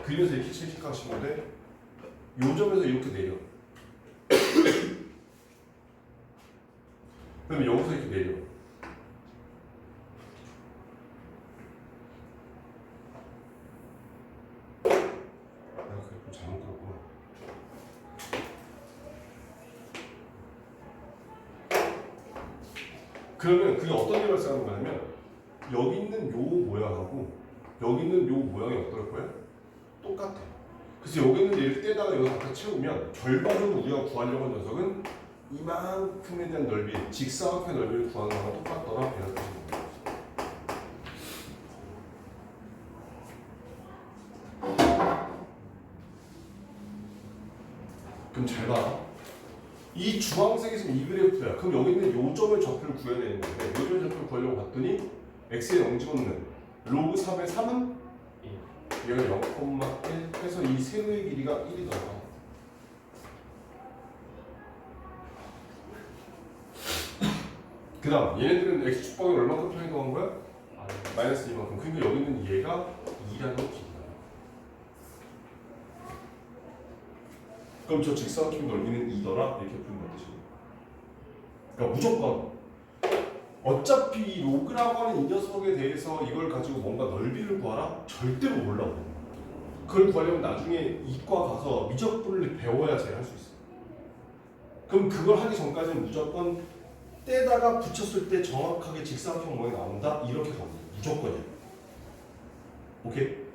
그려서 이렇게 칠식하신 건데 요 점에서 이렇게 내려. 그러면 여기서 이렇게 내려. 잘못 그렸구나. 그러면 그게 어떤 일을 발생하는 거냐면 여기 있는 요 모양하고 여기 있는 요 모양이 어떨 거야? 똑같아. 그래서 여기 있는 얘를 떼다가 여기서 갖다 채우면 결과적으로 우리가 구하려고 하는 녀석은 이만큼에 대한 넓이, 직사각형의 넓이를 구하는 거랑 똑같더라 이런 뜻입니다. 그럼 잘 봐. 이 주황색이 지금 이 그래프야. 그럼 여기 있는 요 점의 좌표를 구해야 되는 건데 요 점의 좌표를 구하려고 봤더니 x에 0 집어넣는 로그 3의 3은 얘가 0,1 해서 이 세로의 길이가 1이더라. 그 다음 얘네들은 x축 방향 얼마큼 평행한 거야? 마이너스 2만큼. 그러니까 여기 있는 얘가 2라는 길이야. 그럼 저 직사각형 넓이는 2더라 이렇게 풀면 되죠. 그러니까 무조건 어차피 이 로그라고 하는 이 녀석에 대해서 이걸 가지고 뭔가 넓이를 구하라? 절대로 몰라. 그걸 구하려면 나중에 이과 가서 미적분을 배워야 잘 할 수 있어. 그럼 그걸 하기 전까지는 무조건 떼다가 붙였을 때 정확하게 직사각형 모양이 나온다? 이렇게 가면 돼. 무조건이야. 오케이?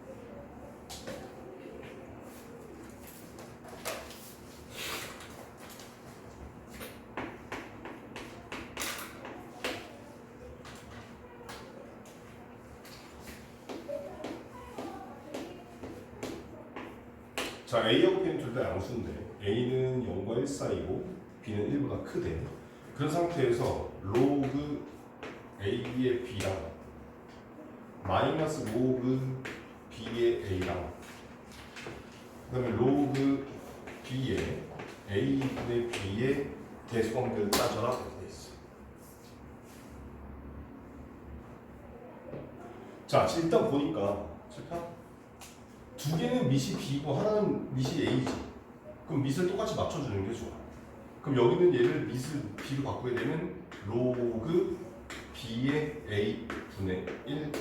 자, A하고 B는 둘 다 양수인데 A는 0과 1 사이고 B는 1보다 크대. 그런 상태에서 로그 A의 B랑 마이너스 로그 B의 A랑 그 다음에 로그 B의 A분의 B의 대수관계를 따져라 이렇게 돼 있어. 자, 일단 보니까 두 개는 밑이 B고 하나는 밑이 A지. 그럼 밑을 똑같이 맞춰주는 게 좋아. 그럼 여기는 얘를 밑을 B로 바꾸게 되면 로그 B의 A 분의 1 이렇게.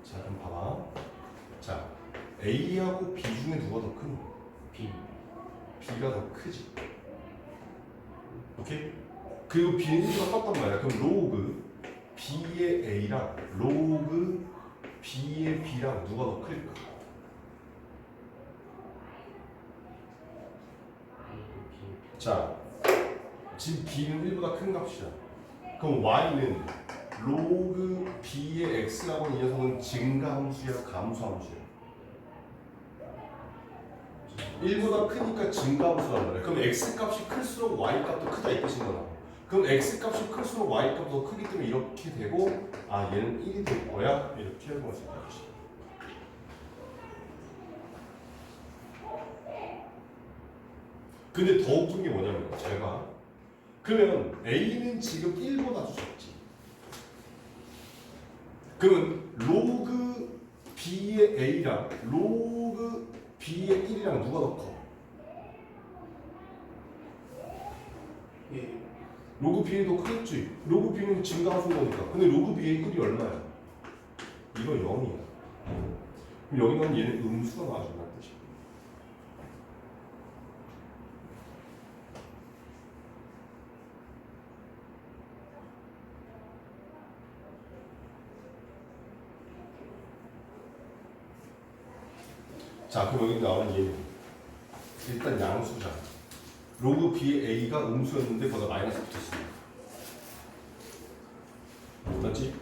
자, 그럼 봐봐. 자, A하고 B 중에 누가 더 크니? B. B가 더 크지. 오케이? 그리고 B는 1과 똑같단 말이야. 그럼 로그 B의 A랑 로그 B의 B랑 누가 더 클까? 자, 지금 B는 1보다 큰 값이야. 그럼 Y는 로그 B의 X라고 하는 이 녀석은 증가함수야, 감소함수야? 1보다 크니까 증가함수란 말이야. 그럼 X 값이 클수록 Y 값도 크다 이 뜻인 거다. 그럼 X 값이 클수록 Y 값도 더 크기 때문에 이렇게 되고, 아 얘는 1이 될 거야 이렇게 해볼 수 있다. 근데 더 웃긴 게 뭐냐면 제가 그러면 A는 지금 1보다 주셨지. 그러면 로그 B의 A랑 로그 B의 1이랑 누가 더 커? 예. 로그 B는 더 크겠지. 로그 B는 증가하는 거니까. 근데 로그 B의 1이 얼마야? 이거 0이야. 그럼 여기 나오는 얘는 음수가 나와준다는 뜻이야. 자, 그럼 여기 나오는 얘는 일단 양수잖아. 로그 B의 A가 음수였는데 거기다 마이너스 붙었습니다. 맞지?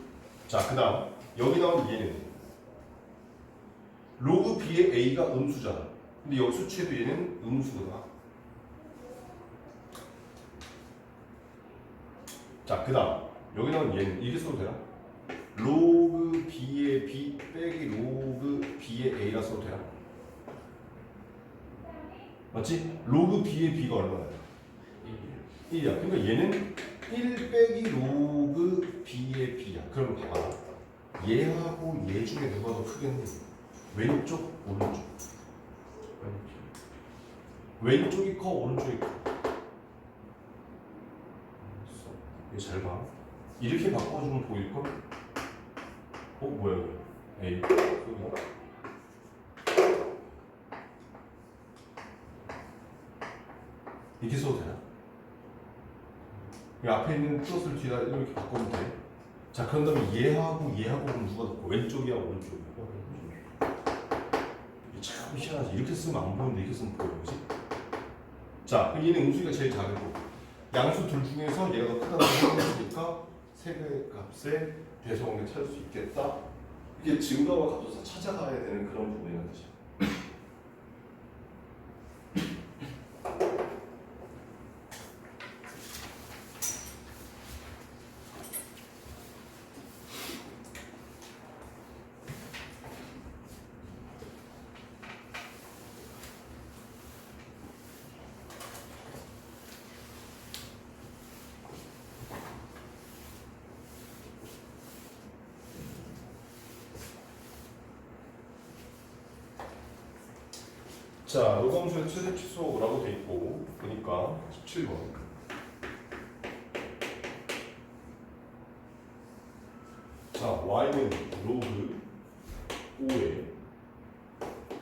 자, 그 다음 여기 나온 얘는 로그 B의 A가 음수잖아. 근데 여기 수치에도 얘는 음수거든. 자, 그 다음 여기 나온 얘는 이렇게 써도 되나? 로그 B의 B 빼기 로그 B의 A라 써도 되나? 맞지? 로그 B의 B가 얼마야? 1이야. 그러니까 얘는 1 빼기 로그 B의 B야. 그럼 봐봐. 얘하고 얘 중에 누가 더 크겠니? 왼쪽, 오른쪽. 왼쪽이 커, 오른쪽이 커. 이거 잘 봐. 이렇게 바꿔주면 보일걸? 뭐야 이거? A. 이렇게 써도 되나? 이 앞에 있는 플러스를 뒤에다 이렇게 바꾸면 돼. 자, 그런 다음에 얘하고 그럼 누가 더 커? 왼쪽이야, 오른쪽이야? 이게 참 희한하지. 이렇게 쓰면 안 보이는데 이렇게 쓰면 보여, 그지? 자, 그럼 얘는 음수가 제일 작고 양수 둘 중에서 얘가 더 크다고 생각했으니까 세 개의 값의 대소관계 찾을 수 있겠다. 이게 증가와 감소해서 찾아가야 되는 그런 부분이라는 뜻이야. 자, 요감수의 최대 취소라고 돼 있고 보니까 17번. 자, y는 로그 5에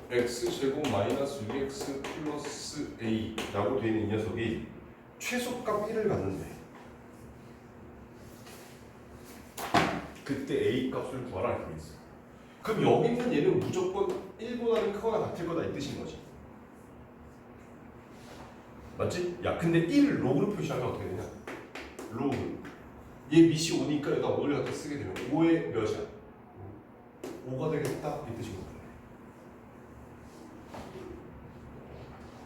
x제곱 마이너스 6x 플러스 a라고 되어 있는 이 녀석이 최소값 1을 갖는데 그때 a 값을 구하라 이렇게 있어. 그럼 여기 있는 얘는 무조건 1보다는 크거나 같을 거다 이 뜻인 거지. 맞지? 야, 근데 1 로그로 표시하면 어떻게 되냐? 로그 얘 밑이 5니까 여기다 5를 갖다 쓰게 되면 5의 몇이야? 5가 되겠다 이 뜻인 거예요.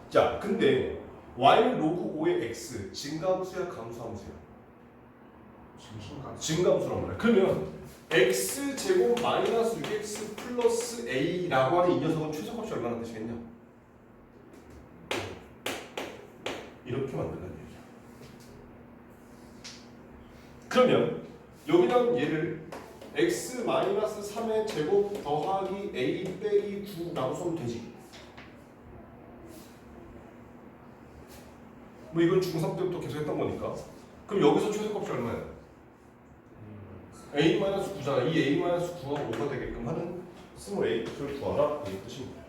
자, 근데 y 로그 5의 x 증가함수야 감소함수야? 증가함수란 말이야. 그러면 x 제곱 마이너스 6x 플러스 a라고 하는 이 녀석은 최소값이 얼마나 되시겠냐? 이렇게 만들란 얘기야. 그러면 여기다 얘를 x 마이너스 3의 제곱 더하기 a 빼기 9라고 써면 되지. 뭐 이건 중3 때부터 계속 했던 거니까. 그럼 여기서 최소값이 얼마야? a-9잖아. 이 a-9가 5가 되게끔 하는 스몰 a 값을 구하라 이 뜻입니다.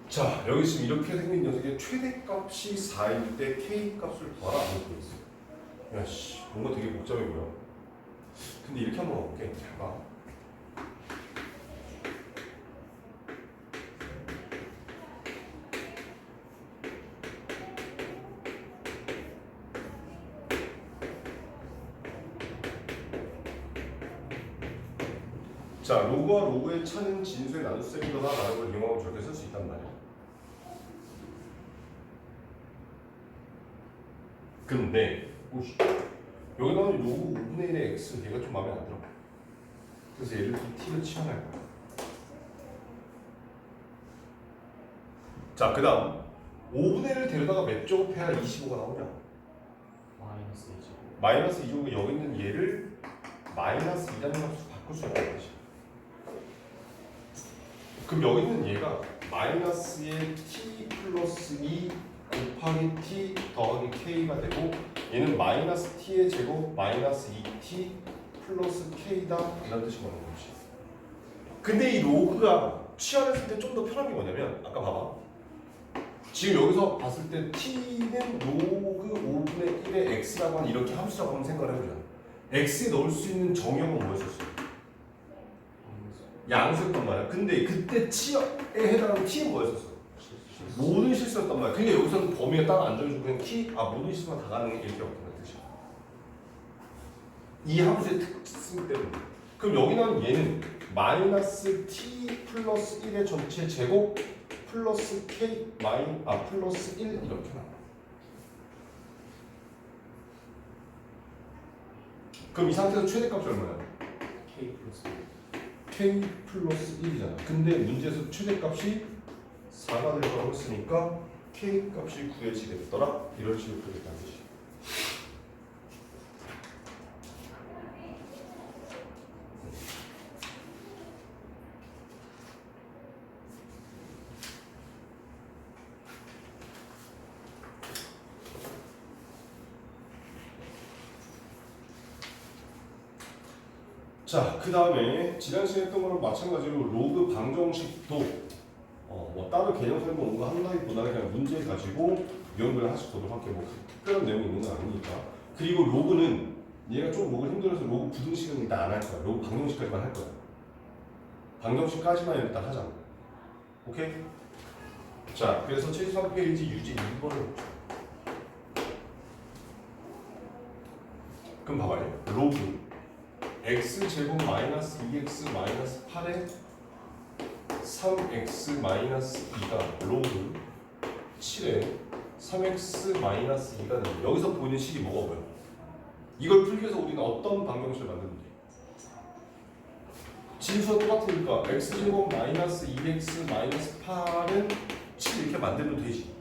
자, 여기 지금 이렇게 생긴 녀석의 최대값이 4일 때 K값을 구하라 하고 있어요. 야씨, 뭔가 되게 복잡해 보여. 근데 이렇게 한번 가볼게. 잘 봐. 자, 로그와 로그의 차는 진수의 나눗셈이거나 라는 걸 이용하고 저렇게 쓸 수 있단 말이야. 근데 여기 나오는 로그 5분의 1의 x 얘가 좀 마음에 안 들어. 그래서 얘를 t를 치환할 거야. 자, 그 다음 5분의 1을 데려다가 몇 제곱해야 25가 나오냐? 마이너스 2제곱. 마이너스 2제곱이 여기 있는 얘를 마이너스 2라는 값으로 바꿀 수 있다는 것이야. 그럼 여기 있는 얘가 마이너스의 t 플러스 2 곱하기 t 더하기 k가 되고 얘는 마이너스 t의 제곱 마이너스 2t 플러스 k다 이런 뜻이 뭐는 거지. 근데 이 로그가 치환했을 때 좀 더 편한 게 뭐냐면 아까 봐봐. 지금 여기서 봤을 때 t는 로그 5분의 1의 x라고 하는 이렇게 함수라고 한번 생각을 해보자. x에 넣을 수 있는 정형은 뭐였었어? 양수였단 말이야. 근데 그때 t에 해당하는 t는 뭐였었어? 모든 실수였단 말이야. 근데 여기서는 범위가 따로 안 정해주고 그냥 t, 모든 실수만 다 가능해 이렇게 없다는 뜻이야. 이 함수의 특성 때문에. 그럼 여기 나온 얘는 마이너스 t 플러스 1의 전체 제곱 플러스 k 플러스 1 이렇게 나와. 그럼 이 상태에서 최대값이 얼마야? K 플러스 1. k 플러스 1이잖아. 근데 문제에서 최대값이 4가 될 거라고 했으니까 k 값이 구해지겠더라. 이런 식으로 되겠다는 뜻이야. 자, 그 다음에 지난 시간에 했던 거랑 마찬가지로 로그 방정식도 뭐 따로 개념 설명 온 거 한다기보다 그냥 문제 가지고 이런 하나씩 보도록 할게요. 뭐 특별한 내용이 있는 건 아니니까. 그리고 로그는 얘가 좀 로그 힘들어서 로그 부등식은 일단 안 할 거야. 로그 방정식까지만 할 거야. 방정식까지만 일단 하자. 오케이? 자, 그래서 73페이지 유지 2번을 보자. 그럼 봐봐요. 로그 x제곱 마이너스 2x 마이너스 8에 3x 마이너스 2가 로그 7에 3x 마이너스 2가 됩니다. 여기서 보이는 식이 뭐가 보여? 이걸 풀기 위해서 우리는 어떤 방정식을 만드면 돼? 진수가 똑같으니까 x제곱 마이너스 2x 마이너스 8은 7 이렇게 만들면 되지.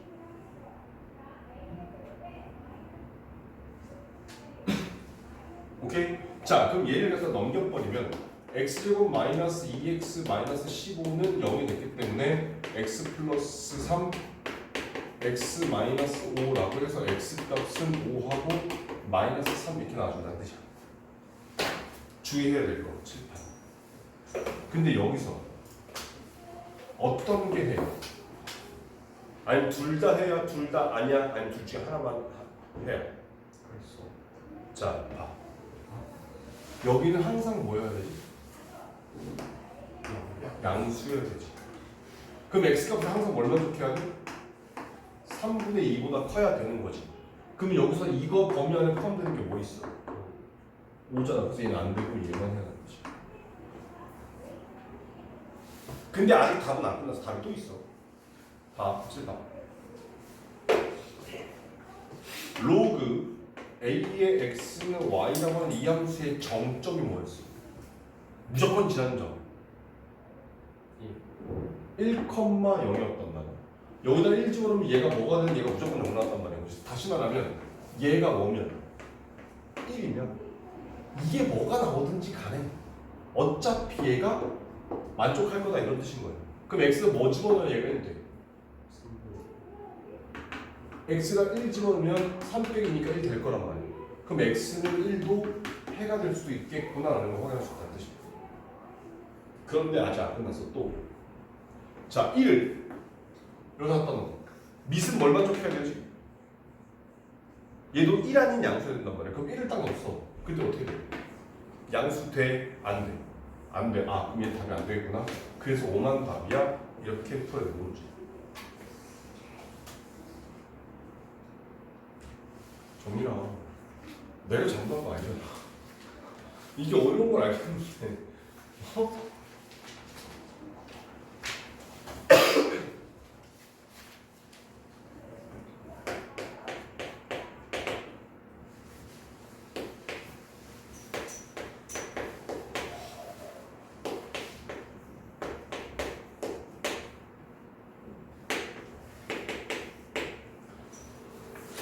오케이? 자, 그럼 얘를 갖다 넘겨버리면 x제곱 마이너스 2x 마이너스 15는 0이 됐기 때문에 x 플러스 3 x 마이너스 5라고 해서 x 값은 5하고 마이너스 3 이렇게 나와준다는 뜻이야. 주의해야 될 거 7, 8. 근데 여기서 어떤 게 해요? 아니 둘 다 해야 둘 다 아니야? 아니 둘 중에 하나만 해야? 그랬어. 자 봐. 여기는 항상 뭐여야 되지? 양수여야 되지. 그럼 x 값을 항상 얼마 좋게 하지? 3분의 2보다 커야 되는 거지. 그럼 여기서 이거 범위 안에 포함되는 게 뭐 있어? 5잖아. 그래서 얘는 안 되고 얘만 해야 되는 거지. 근데 아직 답은 안 끝났어. 답이 또 있어. 다 칠봐. 로그 a의 x는 y라고 하는 이 함수의 정점이 뭐였어? 무조건 지나는 점. 1,0였단 말이야. 여기다 1 집어넣으면 얘가 뭐가 되는 얘가 무조건 0 나왔단 말이야. 그래서 다시 말하면 얘가 뭐면 1이면 이게 뭐가 나오든지 간에 어차피 얘가 만족할 거다 이런 뜻인 거예요. 그럼 x가 뭐 집어넣어야 얘가 1 돼? x가 1 집어넣으면 3 빼기니까 1 될 거란 말이에요. 그럼 x는 1도 해가 될 수도 있겠구나라는 걸 확인할 수 있다는 뜻입니다. 그런데 아직 안 끝났어 또. 자, 1을 여기다 갖다 놓고 밑은 뭘 만족해야 되지? 얘도 1 아닌 양수여야 된단 말이야. 그럼 1을 딱 넣었어. 그때 어떻게 돼? 양수 돼? 안 돼? 안 돼. 아, 그럼 얘 답이 안 되겠구나. 그래서 5만 답이야. 이렇게 풀어야 되는 거지. 정민아, 내가 잘못한 거 아니잖아. 이게 어려운 걸 알겠는데 어?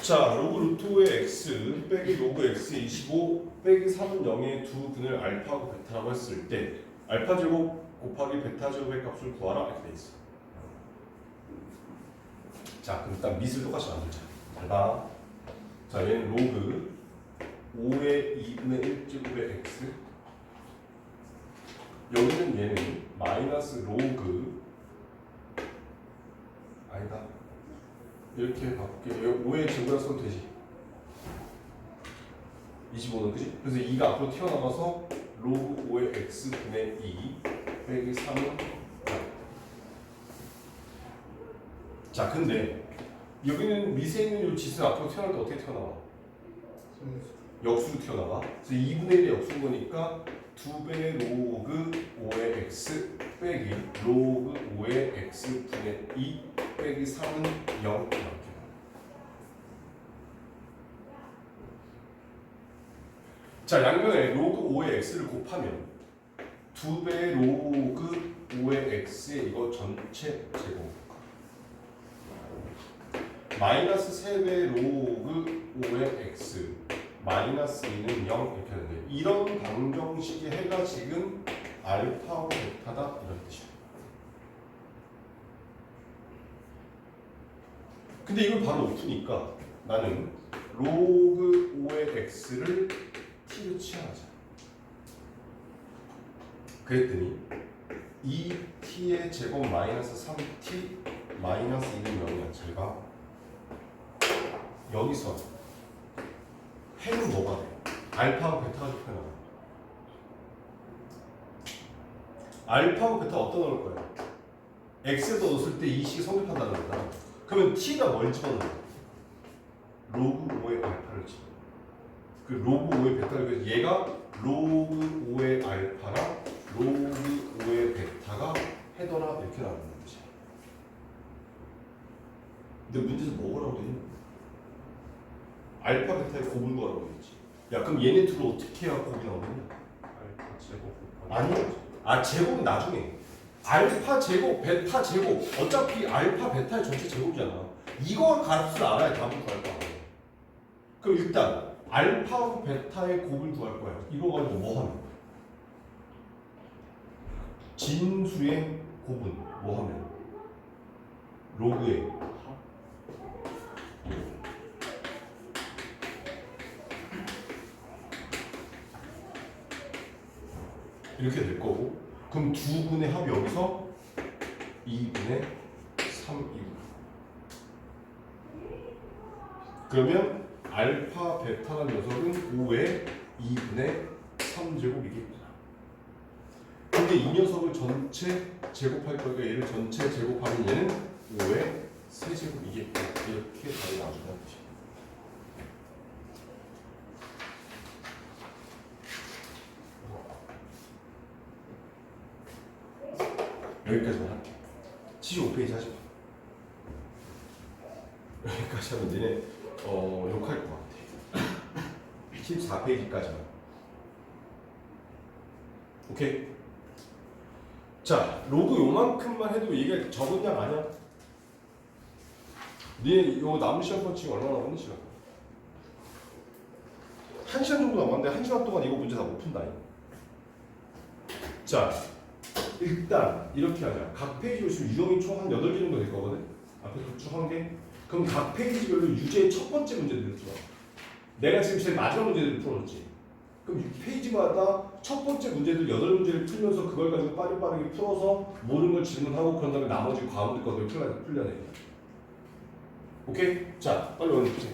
자, 로그 루트 5의 x 빼기 로그 x의 25 빼기 3은 0의 두 근을 알파하고 베타라고 했을 때 알파 제곱 곱하기 베타 제곱의 값을 구하라 이렇게 돼 있어. 자, 그럼 일단 밑을 똑같이 만들자. 잘 봐. 자, 얘는 로그 5의 2분의 1제곱의 x. 여기는 얘는 마이너스 로그 아니다. 이렇게 바꿀게. 5의 제곱이라 써도 되지. 25는 그지? 그래서 2가 앞으로 튀어나가서 로그 5의 x분의 2 빼기 3은 0. 자, 근데 여기는 밑에 있는 이 짓은 앞으로 튀어나갈 때 어떻게 튀어나와? 역수로 튀어나가. 그래서 2분의 1의 역수인 거니까 2배의 로그 5의 x 빼기 로그 5의 x분의 2 빼기 3은 0 이렇게. 자, 양면에 로그 5의 x를 곱하면 2배의 로그 5의 x의 이거 전체 제곱 마이너스 3배의 로그 5의 x 마이너스 2는 0 이렇게 되는데 이런 방정식의 해가 지금 알파하고 베타다 이런 뜻이야. 근데 이걸 바로 엎으니까 나는 로그 5의 x를 t로 취하자. 그랬더니 2t의 제곱 마이너스 3t 마이너스 2는 0이야. 잘 봐. 여기서 해는 뭐가 돼? 알파하고 베타가 표현하고 알파하고 베타 어디다 넣을 거야? x에다 넣었을 때 이 식이 성립한다는 거다. 그러면 t가 뭘 집어넣어? 로그 5의 알파를 집어넣어. 그 로그 5의 베타를 그래서 얘가 로그 5의 알파랑 로그 5의 베타가 해더라 이렇게 나오는 거지. 근데 문제에서 뭐라고 돼 있는 거야? 알파 베타의 곱을 구하라고 했지. 야, 그럼 얘네 둘을 어떻게 해야 곱이 나오느냐? 알파 제곱 아니, 제곱은 나중에. 알파 제곱, 베타 제곱. 어차피 알파 베타의 전체 제곱이잖아. 이거 값을 알아야 답을 구할 거야. 그럼 일단 알파하고 베타의 곱을 구할 거야. 이거 가지고 뭐 하면? 진수의 곱은 뭐 하면? 로그의 이렇게 될 거고 그럼 두 근의 합이 여기서 2분의 3이고 그러면 알파 베타라는 녀석은 5의 2분의 3제곱이겠구나. 근데 이 녀석을 전체 제곱할 거니까 얘를 전체 제곱하면 얘는 5의 3제곱이겠구나. 이렇게 답이 나와준다는 뜻이야. 여기까지만 할게. 75페이지 하지 마. 여기까지 하면 니네 욕할 것 같아. 14페이지까지만. 오케이? 자, 로그 요만큼만 해도 이게 적은 양 아니야? 니네 요 남은 시간 번 지금 얼마나 남았니 시간? 1시간 정도 남았는데 1시간 동안 이거 문제 다 못 푼다. 자, 일단 이렇게 하자. 각 페이지 보시면 유형이 총 한 8개 정도 될 거거든? 앞에서 쭉 한 개? 그럼 각 페이지별로 유제의 첫 번째 문제들을 풀어. 내가 지금 제일 마지막 문제들을 풀어줬지. 그럼 6페이지마다 첫 번째 문제들 8문제를 풀면서 그걸 가지고 빠르게 풀어서 모르는 걸 질문하고 그런 다음에 나머지 과목들 것들을 풀려내. 오케이? 자, 빨리 오늘 보세요.